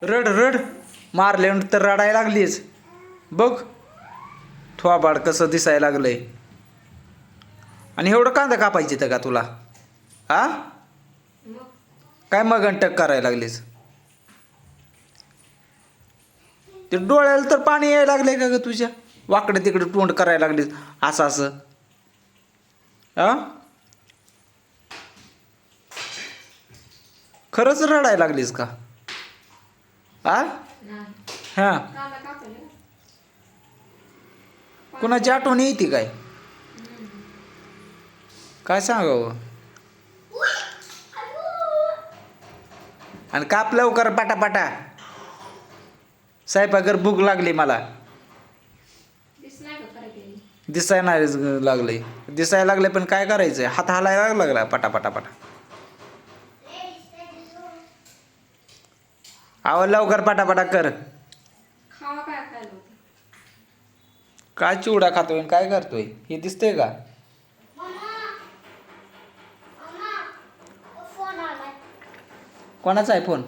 रड रड मारले तर रडायला लागलीच. बघ थोबाड कसं दिसायला लागलंय. आणि एवढं कांदा कापायचे तर का तुला? हा काय मगंटक करायला लागलीस? ते डोळ्याला तर पाणी यायला लागलंय का ग तुझ्या? वाकडे तिकडे तोंड करायला लागलीस असं असं. हा खरंच रडायला लागलीस का? आ हा कुणाची आठवण येते काय? काय सांगावं? आणि काप लवकर पाटापाटा. स्वयंपाकर भूक लागली मला. दिसाय नाही लागले. दिसायला लागले पण काय करायचंय? हात हालायला लागला पटापटापटा. आव लवकर पटापटा कर. काय चिवडा खातोय काय करतोय हे दिसतंय का? कोणाचा आहे फोन?